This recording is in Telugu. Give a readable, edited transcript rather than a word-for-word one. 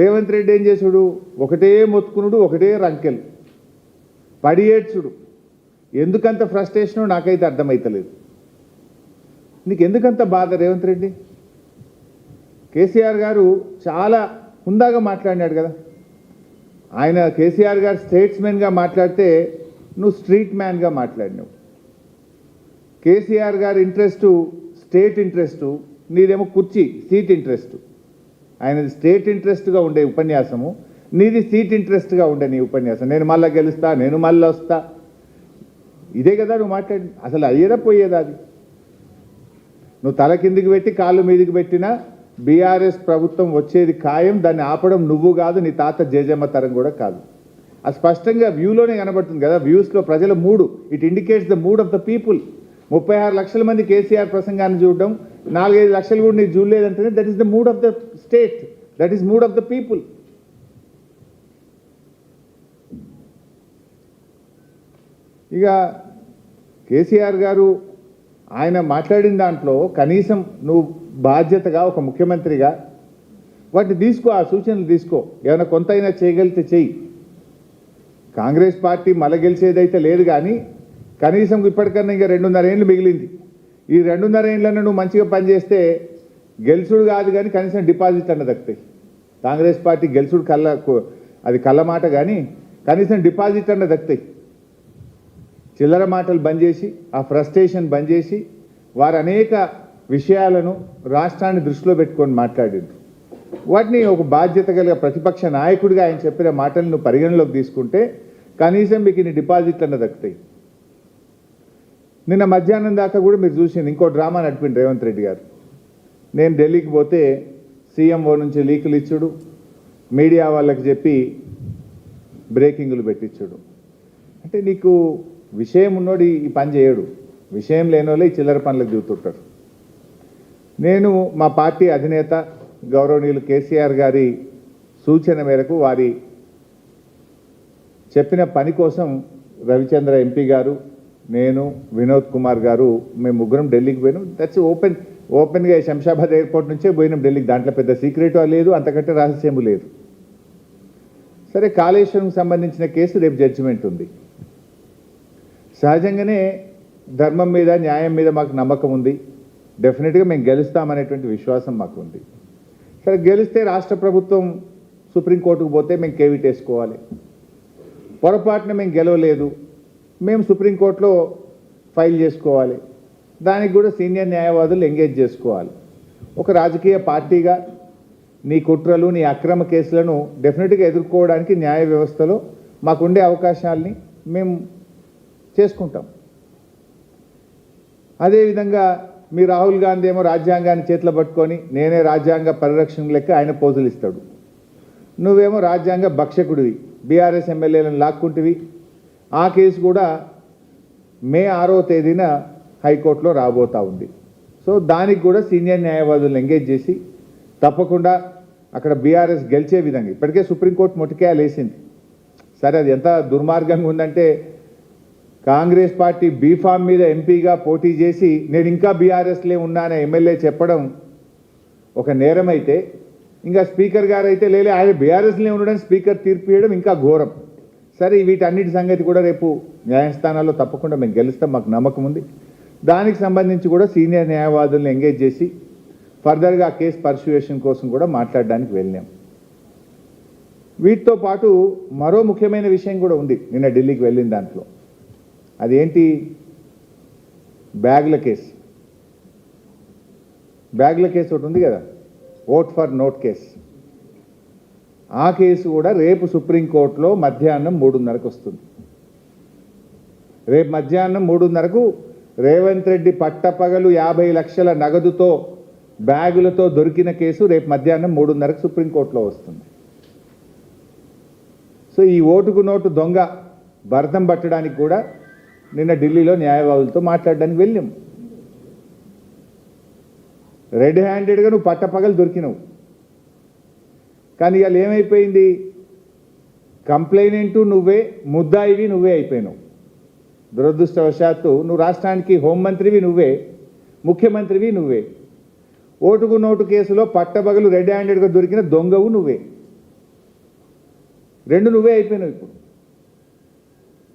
రేవంత్ రెడ్డి ఏం చేసుడు? ఒకటే మొత్తుకునుడు, ఒకటే రంకెలు, పడి ఏడ్చుడు. ఎందుకంత ఫ్రస్ట్రేషనో నాకైతే అర్థమైతలేదు. నీకు ఎందుకంత బాధ రేవంత్ రెడ్డి? కేసీఆర్ గారు చాలా హుందాగా మాట్లాడినాడు కదా. ఆయన కేసీఆర్ గారు స్టేట్స్మెన్గా మాట్లాడితే నువ్వు స్ట్రీట్ మ్యాన్గా మాట్లాడినావు. కేసీఆర్ గారి ఇంట్రెస్టు స్టేట్ ఇంట్రెస్టు, నీదేమో కుర్చీ సీట్ ఇంట్రెస్టు. ఆయనది స్టేట్ ఇంట్రెస్ట్గా ఉండే ఉపన్యాసము, నీది సీట్ ఇంట్రెస్ట్గా ఉండే నీ ఉపన్యాసం. నేను మళ్ళీ గెలుస్తా, నేను మళ్ళీ వస్తా, ఇదే కదా నువ్వు మాట్లాడి. అసలు అయ్యేదా పోయేదా అది? నువ్వు తల కిందికి పెట్టి కాళ్ళు మీదికి పెట్టినా బీఆర్ఎస్ ప్రభుత్వం వచ్చేది ఖాయం. దాన్ని ఆపడం నువ్వు కాదు, నీ తాత జేజమ్మ తరం కూడా కాదు. అది స్పష్టంగా వ్యూలోనే కనబడుతుంది కదా. వ్యూస్లో ప్రజల మూడు, it indicates the mood of the people. 36 లక్షల మంది కేసీఆర్ ప్రసంగాన్ని చూడడం, 4-5 లక్షలు కూడా నీకు చూడలేదంటేనే that is the mood of the state, that is mood of the people. ఇక కేసీఆర్ గారు ఆయన మాట్లాడిన దాంట్లో కనీసం నువ్వు బాధ్యతగా ఒక ముఖ్యమంత్రిగా వాటిని తీసుకో, ఆ సూచనలు తీసుకో. ఏమైనా కొంతైనా చేయగలిగితే చెయ్యి. కాంగ్రెస్ పార్టీ మళ్ళీ గెలిచేదైతే లేదు, కానీ కనీసం ఇప్పటికన్నా ఇంకా 2.5 ఏళ్ళు మిగిలింది. ఈ 2.5 ఏళ్ళన్నా నువ్వు మంచిగా పనిచేస్తే గెలుచుడు కాదు కానీ కనీసం డిపాజిట్ అన్న దక్కుతాయి. కాంగ్రెస్ పార్టీ గెలుచుడు అది కళ్ళ మాట, కానీ కనీసం డిపాజిట్ అన్న దక్కుతాయి. చిల్లర మాటలు బంద్ చేసి, ఆ ఫ్రస్ట్రేషన్ బంద్ చేసి, వారు అనేక విషయాలను రాష్ట్రాన్ని దృష్టిలో పెట్టుకొని మాట్లాడింది. వాటిని ఒక బాధ్యత కలిగిన ప్రతిపక్ష నాయకుడిగా ఆయన చెప్పిన మాటలను పరిగణలోకి తీసుకుంటే కనీసం మీకు ఇన్ని డిపాజిట్లన్న దక్కుతాయి. నిన్న మధ్యాహ్నం దాకా కూడా మీరు చూసింది ఇంకో డ్రామా నడిపింది రేవంత్ రెడ్డి గారు. నేను ఢిల్లీకి పోతే సీఎంఓ నుంచి లీకులు ఇచ్చుడు, మీడియా వాళ్ళకి చెప్పి బ్రేకింగ్లు పెట్టించుడు. అంటే నీకు విషయం ఉన్నోడు ఈ పని చేయడు, విషయం లేని వాళ్ళే ఈ చిల్లర పనులకు దిగుతుంటారు. నేను మా పార్టీ అధినేత గౌరవనీయులు కేసీఆర్ గారి సూచన మేరకు, వారి చెప్పిన పని కోసం రవిచంద్ర ఎంపీ గారు, నేను, వినోద్ కుమార్ గారు, మేము ముగ్గురం ఢిల్లీకి పోయినాం. దట్స్ ఓపెన్గా శంషాబాద్ ఎయిర్పోర్ట్ నుంచే పోయినాం ఢిల్లీకి. దాంట్లో పెద్ద సీక్రెట్ లేదు, అంతకంటే రహస్యము లేదు. సరే, కాళేశ్వరంకి సంబంధించిన కేసు రేపు జడ్జిమెంట్ ఉంది. సహజంగానే ధర్మం మీద, న్యాయం మీద మాకు నమ్మకం ఉంది. డెఫినెట్గా మేము గెలుస్తామనేటువంటి విశ్వాసం మాకు ఉంది. సరే, గెలిస్తే రాష్ట్ర ప్రభుత్వం సుప్రీంకోర్టుకు పోతే మేము కేవిట్ వేసుకోవాలి. పొరపాటున మేము గెలవలేదు, మేము సుప్రీంకోర్టులో ఫైల్ చేసుకోవాలి. దానికి కూడా సీనియర్ న్యాయవాదులు ఎంగేజ్ చేసుకోవాలి. ఒక రాజకీయ పార్టీగా నీ కుట్రలు, నీ అక్రమ కేసులను డెఫినెట్గా ఎదుర్కోవడానికి న్యాయ వ్యవస్థలో మాకుండే అవకాశాలని మేము చేసుకుంటాం. అదేవిధంగా మీ రాహుల్ గాంధీ ఏమో రాజ్యాంగాన్ని చేతిలో పట్టుకొని నేనే రాజ్యాంగ పరిరక్షణ లెక్క ఆయన పోజులు ఇస్తాడు. నువ్వేమో రాజ్యాంగ భక్షకుడివి, బీఆర్ఎస్ ఎమ్మెల్యేలను లాక్కుంటివి. ఆ కేసు కూడా మే 6వ తేదీన హైకోర్టులో రాబోతా ఉంది. సో దానికి కూడా సీనియర్ న్యాయవాదులను ఎంగేజ్ చేసి తప్పకుండా అక్కడ బీఆర్ఎస్ గెలిచే విధంగా, ఇప్పటికే సుప్రీంకోర్టు మొట్టికాయలు వేసింది. సరే, అది ఎంత దుర్మార్గంగా ఉందంటే, కాంగ్రెస్ పార్టీ బీఫామ్ మీద ఎంపీగా పోటీ చేసి నేను ఇంకా బీఆర్ఎస్లే ఉన్నానే ఎమ్మెల్యే చెప్పడం ఒక నేరం అయితే, ఇంకా స్పీకర్ గారు అయితే లేలే ఆయన బీఆర్ఎస్లే ఉండడానికి స్పీకర్ తీర్పు ఇవ్వడం ఇంకా ఘోరం. సరే, వీటన్నిటి సంగతి కూడా రేపు న్యాయస్థానాల్లో తప్పకుండా మేము గెలుస్తాం, మాకు నమ్మకం ఉంది. దానికి సంబంధించి కూడా సీనియర్ న్యాయవాదులను ఎంగేజ్ చేసి ఫర్దర్గా కేసు పర్సుయేషన్ కోసం కూడా మాట్లాడడానికి వెళ్ళాం. వీటితో పాటు మరో ముఖ్యమైన విషయం కూడా ఉంది నిన్న ఢిల్లీకి వెళ్ళిన దాంట్లో. అదేంటి? బ్యాగ్ల కేసు. బ్యాగ్ల కేసు ఒకటి ఉంది కదా, ఓట్ ఫర్ నోట్ కేసు. ఆ కేసు కూడా రేపు సుప్రీంకోర్టులో మధ్యాహ్నం 3:30కు వస్తుంది. రేపు మధ్యాహ్నం 3:30కు రేవంత్ రెడ్డి పట్టపగలు 50 లక్షల నగదుతో బ్యాగులతో దొరికిన కేసు రేపు మధ్యాహ్నం 3:30కు సుప్రీంకోర్టులో వస్తుంది. సో ఈ ఓటుకు నోటు దొంగ భరతం పట్టడానికి కూడా నిన్న ఢిల్లీలో న్యాయవాదులతో మాట్లాడడానికి వెళ్ళాం. రెడ్ హ్యాండెడ్గా నువ్వు పట్టపగలు దొరికినావు. కానీ ఇవాళ ఏమైపోయింది? కంప్లైనెంటు నువ్వే, ముద్దాయివి నువ్వే అయిపోయినావు. దురదృష్టవశాత్తు నువ్వు రాష్ట్రానికి హోంమంత్రివి నువ్వే, ముఖ్యమంత్రివి నువ్వే. ఓటుకు నోటు కేసులో పట్టపగలు రెడ్ హ్యాండెడ్గా దొరికిన దొంగవు నువ్వే. రెండు నువ్వే అయిపోయినావు ఇప్పుడు.